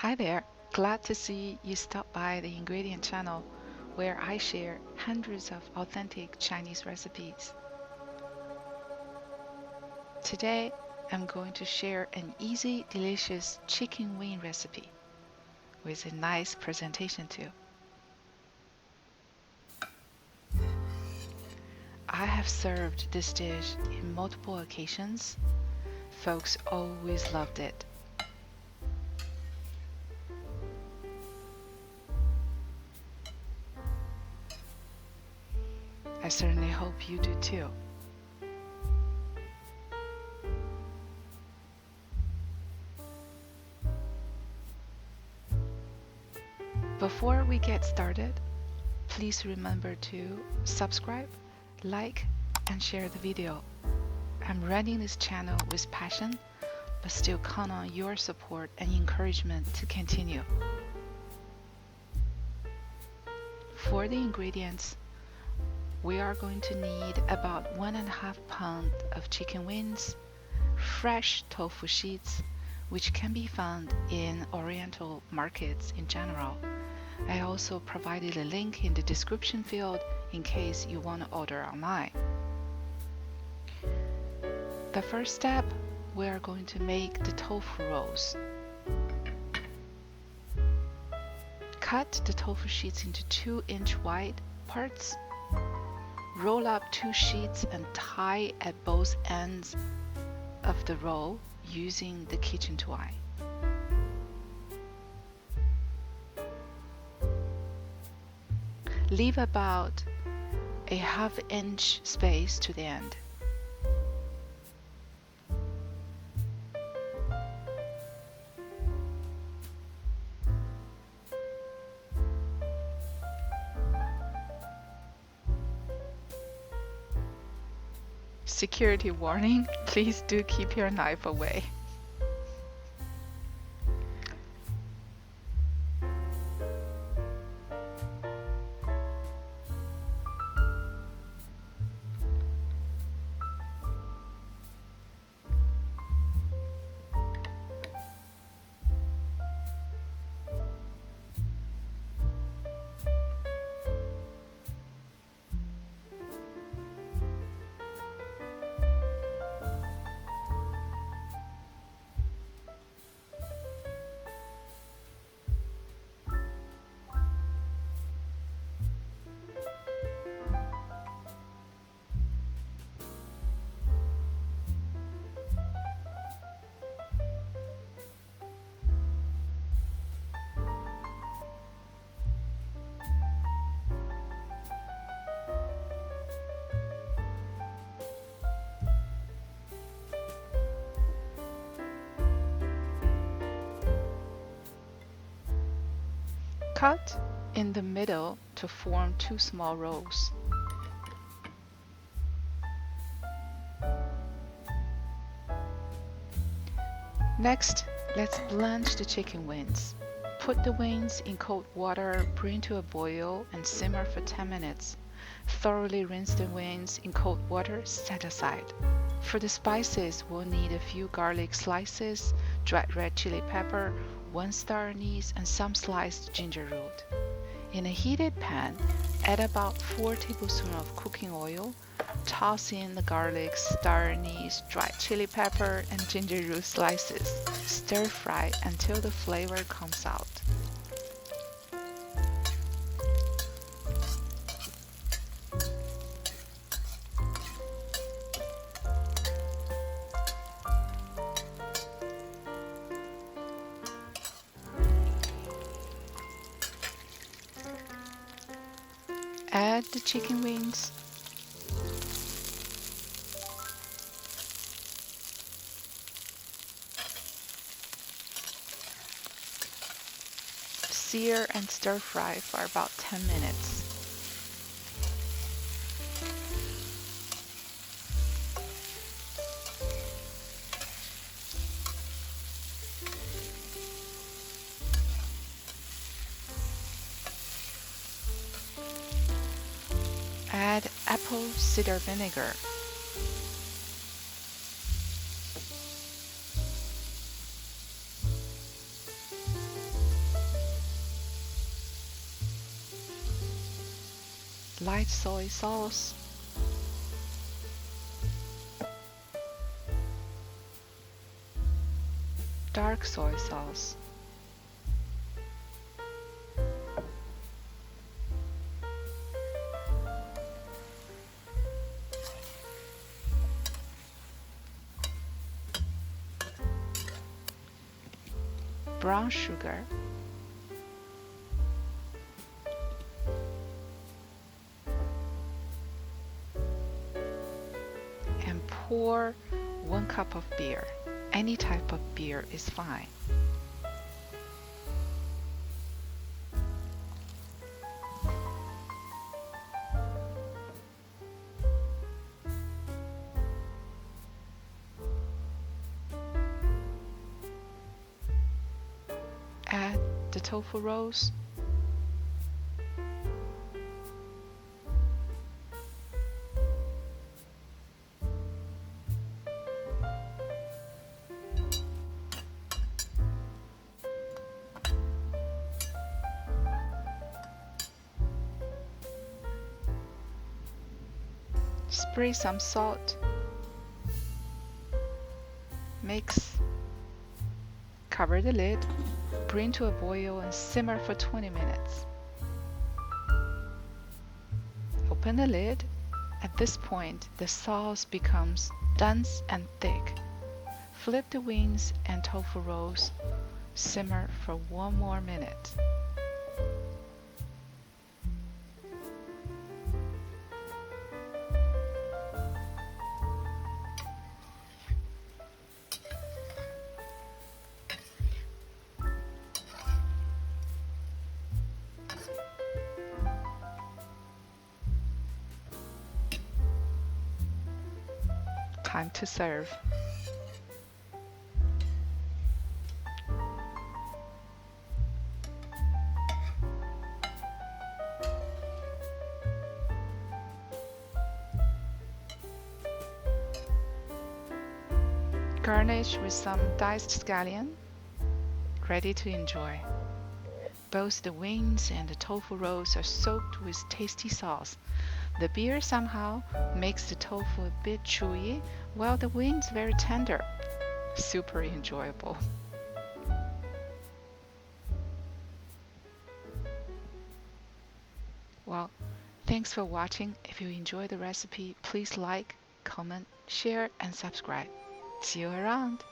Hi there, glad to see you stop by the ingredient channel where I share hundreds of authentic Chinese recipes. Today, I'm going to share an easy, delicious chicken wing recipe with a nice presentation too. I have served this dish in multiple occasions. Folks always loved it. I certainly hope you do too. Before we get started, please remember to subscribe, like, and share the video. I'm running this channel with passion, but still count on your support and encouragement to continue. For the ingredients, we are going to need about 1.5 pounds of chicken wings, fresh tofu sheets, which can be found in Oriental markets in general. I also provided a link in the description field in case you want to order online. The first step, we are going to make the tofu rolls. Cut the tofu sheets into 2-inch wide parts. Roll up 2 sheets and tie at both ends of the roll using the kitchen twine. Leave about a 1/2 inch space to the end. Security warning, please do keep your knife away. Cut in the middle to form 2 small rolls. Next, let's blanch the chicken wings. Put the wings in cold water, bring to a boil, and simmer for 10 minutes. Thoroughly rinse the wings in cold water, set aside. For the spices, we'll need a few garlic slices, dried red chili pepper, 1 star anise, and some sliced ginger root. In a heated pan, add about 4 tablespoons of cooking oil. Toss in the garlic, star anise, dried chili pepper, and ginger root slices. Stir fry until the flavor comes out. Add the chicken wings. Sear and stir fry for about 10 minutes. Add apple cider vinegar. light soy sauce, dark soy sauce, brown sugar, and pour 1 cup of beer. Any type of beer is fine. Add the tofu rolls. Spray some salt. Mix. Cover the lid. Bring to a boil and simmer for 20 minutes. Open the lid. At this point, the sauce becomes dense and thick. Flip the wings and tofu rolls. Simmer for 1 more minute. Time to serve. Garnish with some diced scallion. Ready to enjoy. Both the wings and the tofu rolls are soaked with tasty sauce. The beer somehow makes the tofu a bit chewy, while the wings very tender. Super enjoyable. Well, thanks for watching. If you enjoy the recipe, please like, comment, share, and subscribe. See you around.